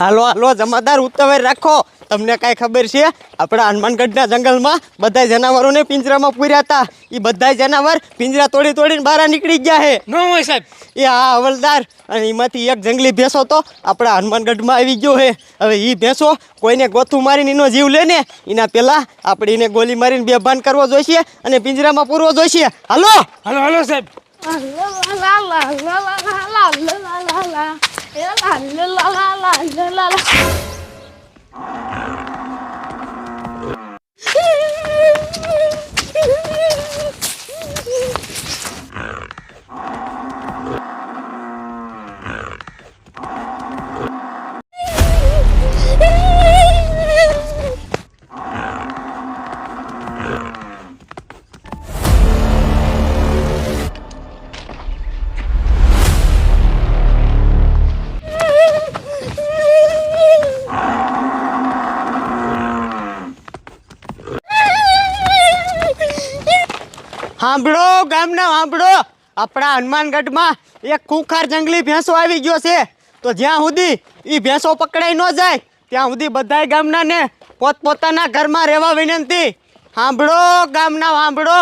હાલો હાલો જમાદાર ઉતાવળ રાખો. તમને કાંઈ ખબર છે? આપણા હનુમાનગઢના જંગલમાં બધા જનાવરોને પિંજરામાં પૂર્યા હતા. એ બધા જનાવર પિંજરા તોડી તોડીને બહાર નીકળી ગયા છે. ન હોય સાહેબ. એ હા હવલદાર, અને એમાંથી એક જંગલી ભેંસો તો આપણા હનુમાનગઢમાં આવી ગયો છે. હવે એ ભેંસો કોઈને ગોથું મારીને એનો જીવ લે ને એના પહેલાં આપણે એને ગોલી મારીને બેભાન કરવો જોઈશે અને પિંજરામાં પૂરવો જોઈશે. હાલો હાલો હાલો સાહેબ. સાંભળો ગામના સાંભળો, આપણા હનુમાનગઢમાં એક ખૂંખાર જંગલી ભેંસો આવી ગયો છે. તો જ્યાં સુધી એ ભેંસો પકડાઈ ન જાય ત્યાં સુધી બધાય ગામનાને પોતપોતાના ઘરમાં રહેવા વિનંતી. સાંભળો ગામના સાંભળો.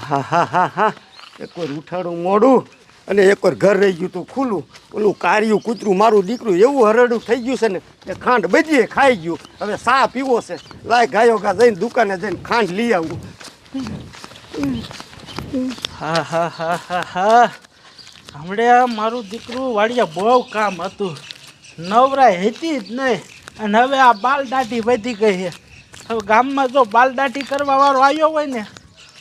હા હા હા હા, એક વાર ઉઠાડું મોડું અને એક વાર ઘર રહી ગયું તું ખુલ્લું. ઓલું કાર્યું કૂતરું મારું દીકરું એવું હરડું થઈ ગયું છે ને એ ખાંડ બધીએ ખાઈ ગયું. હવે સા પીવો છે. લાય ગાયો ગા જઈને દુકાને જઈને ખાંડ લઈ આવું. હા હા હા હા હા, હમણાં મારું દીકરું વાડિયા બહુ કામ હતું, નવરાય હતી જ નહીં. અને હવે આ બાલદાઢી વધી ગઈ છે. હવે ગામમાં જો બાલદાઢી કરવા વાળો આવ્યો હોય ને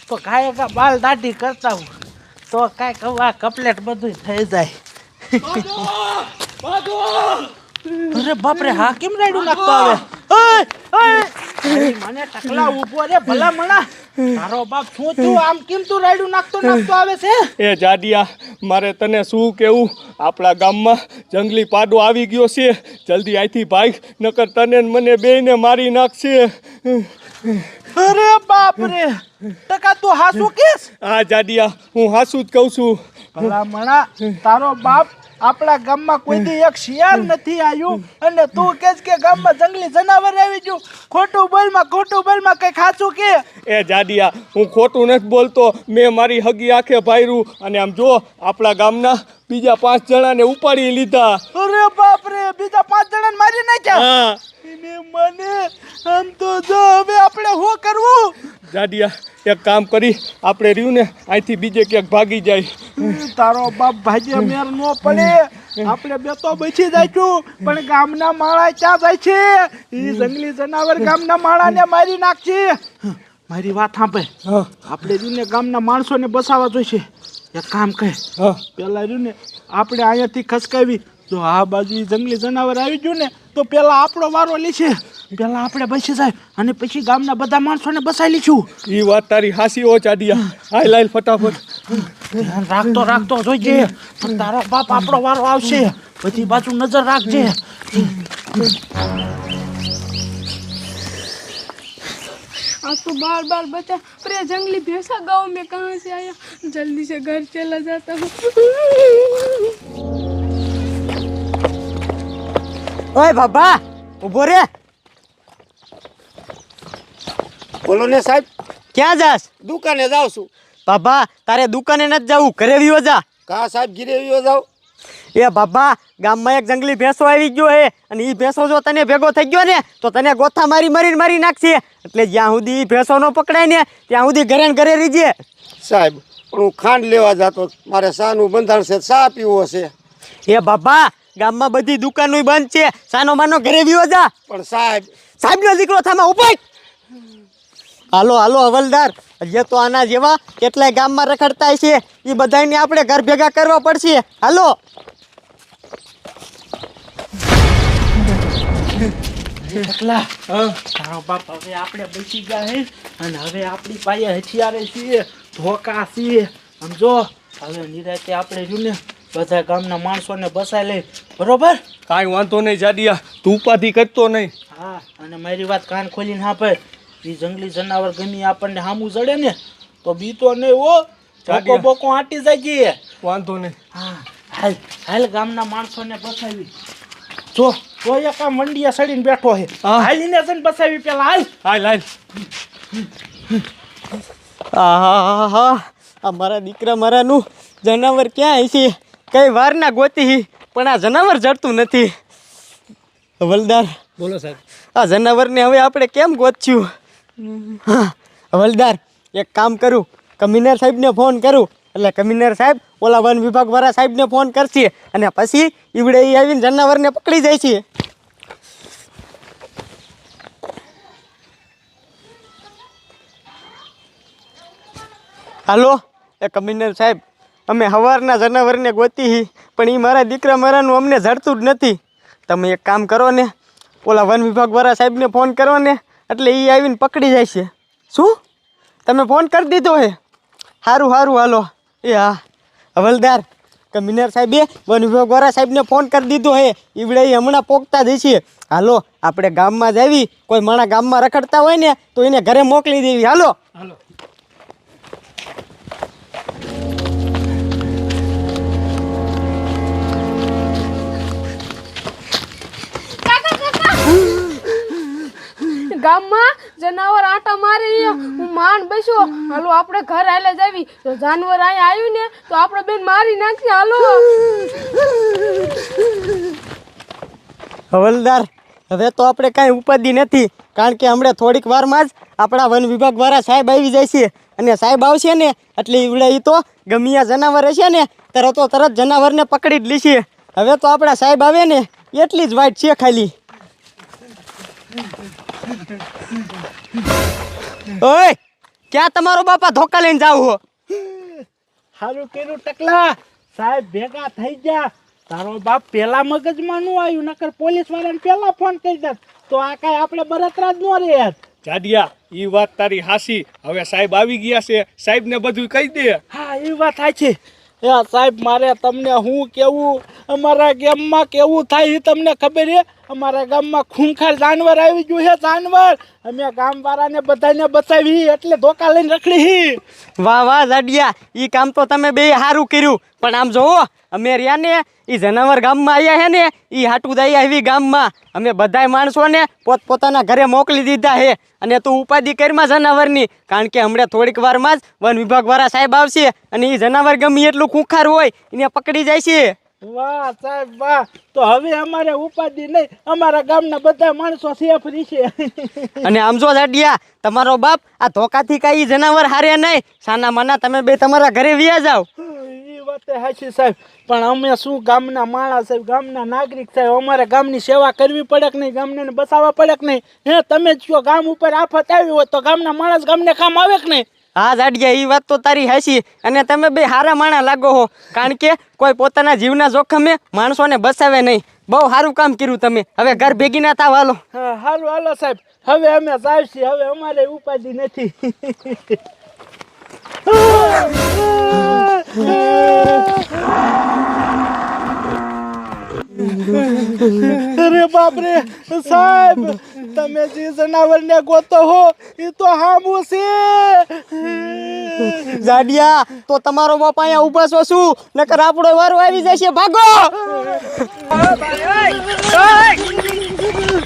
તો કાંઈ કા બાલદાઢી કરતા હોય તો કાંઈક હવે કપલેટ બધું થઈ જાય. અરે બાપરે, હા કેમ રાયડું નાખતો આવે? મને ટકલા ઊભો રે ભલા મણા. તારો બાપ શું તું આમ કેમ તું રાયડું નાખતો આવે છે? એ જાડિયા, મારે તને શું કેવું? આપણા ગામમાં જંગલી પાડો આવી ગયો છે. જલ્દી અહીંથી ભાગ, નકર તને ને મને બેયને મારી નાખશે. અરે બાપ રે, ટકા તું હાસુ કેસ? હા જાડિયા, હું હાસુ જ કહું છું. ભલા મણા, તારો બાપ આપણા ગામમાં કોઈ દી એક શિયાળ નથી આવ્યું અને તું કહેશ કે ગામમાં જંગલી જનાવર આવી ગયું. ખોટું બોલમાં કઈ ખાચું કે? એ જાડિયા, હું ખોટું નથી બોલતો. મેં મારી હગી આંખે ભાયરું અને આમ જો આપણા ગામના બીજા 5 જણાને ઉપાડી લીધા. અરે બાપ રે, બીજા 5 જણાને મારી નાખ્યા? હા. એને મને આમ તો જો હવે આપણે શું કરવું? જાડિયા, એક કામ કરી, આપણે રહ્યું ને અહીંથી બીજે ક્યાંક ભાગી જાય. તારો બાપ ભાગ્ય મેર નો પડે. આપણે બે તો બચી જઈશું, પણ ગામના માળા ક્યાં જાય છે? એ જંગલી જનાવર ગામના માળાને મારી નાખશે. મારી વાત સાંભળ, આપણે રીને ગામના માણસોને બસાવવા જોઈશે. એક કામ કહે, પેલા રીને આપણે અહીંયાથી ખસકાવી. જો આ બાજુ જંગલી જનાવર આવી ગયું ને તો પેલા આપણો વારો લેશે. પેલા આપણે બસી જાય અને પછી ગામના બધા માણસોને બસાવી લઈશું. એ વાત તારી હાસી હો જાડિયા. હાય લાઈલ ફટાફટ. રાખતો જોઈજે, તારો બાપ આપણો વારો આવશે. બધી બાજુ નજર રાખજે. आज तो बार बार बचा, पर ये जंगली भैंसा गांव में कहाँ से आया? जल्दी से घर चला जाता हूँ. ઓય બાબા, ઊભો રે. બોલો ને સાહેબ. ક્યાં જાસ? દુકાને જાઉં છું. બાબા, તારે દુકાને નથી જવું, ઘરે વિયો જા. કા સાહેબ, ઘીરે આવ્યો જાઉં? એ બાબા, ગામમાં એક જંગલી ભેંસો આવી ગયો હે અને એ ભેંસો જો તને ભેગો થઈ ગયો ને તો તને ગોથા મારી નાખશે. એટલે જ્યાં સુધી ભેંસો ન પકડાય ને ત્યાં સુધી ઘરે ને ઘરે રહીજે. સાહેબ, પણ હું ખાંડ લેવા જતો, મારે શાનું બંધાણ છે, ચા પીવો છે. એ બાબા, ગામમાં બધી દુકાનો બંધ છે, સાનો માનો ઘરે વિયો જા. પણ સાહેબનો દીકરો થામાં ઉભો. હાલો હાલો હવલદાર, હજી તો આના જેવા કેટલાય ગામમાં રખડતા છે. એ બધાને આપણે ઘર ભેગા કરવા પડશે. હાલો. ટકલા, તારો બાપ હવે આપણે બચી ગયા હે અને હવે આપણી પાસે હથિયારે છીએ, ધોકા છીએ. સમજો, હવે નિરાતે આપણે જોને બધા ગામના માણસોને બસાઈ લઈ, બરોબર? કાંઈ વાંધો નહીં જાડિયા, તું ઉપાધિ કરતો નહીં. હા, અને મારી વાત કાન ખોલીને સાંભળ. એ જંગલી જનાવર ગમી આપણને સામું જડે ને તો બીતો નહીં હો. બોકો બોકો આટી જાય. વાંધો નહીં. હા, હાલ હાલ ગામના માણસોને બસાવી. જો તો એક આ મંડિયા સડીને બેઠો છે. હા. હાલીને જઈને બસાવી પેલા હાલ. હાલ આહા આ મારા દીકરા મારાનું જનાવર ક્યાં છે? કઈ વાર ના ગોતી પણ આ જનાવર જડતું નથી. હવલદાર, બોલો સાહેબ. આ જનાવરને હવે આપણે કેમ ગોતશું? હા, હવલદાર એક કામ કરું, કમિશનર સાહેબને ફોન કરું એટલે કમિશનર સાહેબ ઓલા વન વિભાગ વાળા સાહેબને ફોન કરશે અને પછી ઈવડે એ આવીને જનાવરને પકડી જાય છે. હાલો એ કમિશનર સાહેબ, અમે સવારના જનાવરને ગોતી પણ એ મારા દીકરા મારાનું અમને જડતું જ નથી. તમે એક કામ કરો ને, ઓલા વન વિભાગવાળા સાહેબને ફોન કરો ને એટલે એ આવીને પકડી જાય છે. શું તમે ફોન કરી દીધો હે? સારું સારું હાલો. એ હા હવલદાર, કમિશનર સાહેબે વન વિભાગવાળા સાહેબને ફોન કરી દીધો હે. ઈવડે એ હમણાં પોકતા જ છે. હાલો આપણે ગામમાં જ આવી, કોઈ માણા ગામમાં રખડતા હોય ને તો એને ઘરે મોકલી દેવી. હાલો હાલો. ગામમાં જનાવર આટા મારે છે. હું માન બેસ્યો. હાલો આપણે ઘર હાલે જાવી. તો જાનવર અહીંયા આવ્યું ને તો આપણે બેન મારી નાખશે. હાલો હવલદાર, હવે તો આપણે કાંઈ ઉપાધિ નથી, કારણ કે હમણાં થોડીક વારમાં જ આપણા વન વિભાગવાળા સાહેબ આવી જાય છે અને સાહેબ આવશે ને એટલે ઈવડે એ તો ગમે આ જનાવર હશે ને તરત જનાવરને પકડી જ લેશે. હવે તો આપણા સાહેબ આવે ને એટલી જ વાટ છે ખાલી. ઓય ક્યાં તમારો બાપા ધોકા લઈને જાવ હો? સારું કર્યું ટકલા, સાહેબ ભેગા થઈ ગયા. તારો બાપ પેલા મગજમાં નું આવ્યું, નકર પોલીસ વાળાને પેલા ફોન કરી દે તો આ કાંઈ આપણે બળતરા જ ન રહે. જાડિયા, ઈ વાત તારી હાસી. હવે સાહેબ આવી ગયા છે, સાહેબને બધું કહી દે. હા, એ વાત થાય છે. એ સાહેબ, મારે તમને હું કેવું, અમારા ગામમાં કેવું થાય એ તમને ખબર છે? અમારા ગામમાં ખૂંખાર જાનવર આવી ગયું છે. જાનવર અમે ગામવાળાને બધાને બચાવી એટલે ધોકા લઈને રખડી. વાહ વાહ જાડિયા, એ કામ તો તમે બે સારું કર્યું. પણ આમ જોવો, અમે રહ્યા ને એ જનાવર ગામમાં આવ્યા છે ને એ હાટું દયા એવી ગામમાં અમે બધાય માણસોને પોતપોતાના ઘરે મોકલી દીધા છે. અને તું ઉપાધિ કરીમાં જનાવરની, કારણ કે હમણાં થોડીક વારમાં જ વન વિભાગવાળા સાહેબ આવશે અને એ જનાવર ગમે એટલું ખૂંખાર હોય એને પકડી જાય છે. વાહ સાહેબ વાહ, તો હવે અમારે ઉપાધિ નહીં, અમારા ગામના બધા માણસો સેફ રહેશે. અને આમ જો જાડિયા, તમારો બાપ આ ધોકાથી કાંઈ જનાવર હારે નહીં. સાના માના તમે બે તમારા ઘરે વ્યા જાઓ. એ વાત હાચી સાહેબ, પણ અમે શું ગામના માણસ સાહેબ, ગામના નાગરિક સાહેબ, અમારે ગામની સેવા કરવી પડે કે નહીં, ગામને બચાવવા પડે કે નહીં? હે તમે જ કહો, ગામ ઉપર આફત આવી હોય તો ગામના માણસ ગામને કામ આવે કે નહીં? હા જાડિયા, એ વાત તો તારી હાચી. અને તમે બે હારા માણા લાગો હો, કારણ કે કોઈ પોતાના જીવના જોખમે માણસોને બચાવે નહીં. બહુ સારું કામ કર્યું તમે. હવે ઘર ભેગી ના થાવ. હાલો. હા હાલો હાલો સાહેબ, હવે અમે જાવશી, હવે અમારે ઉપાધિ નથી. અરે બાપરે સાહેબ, તમે જે જનાવરને ગોતો હો એ તો હામું છે. જાડિયા, તો તમારો બાપા અહીંયા ઊભા છો શું? નકર આપણો વારો આવી જશે. ભાગો.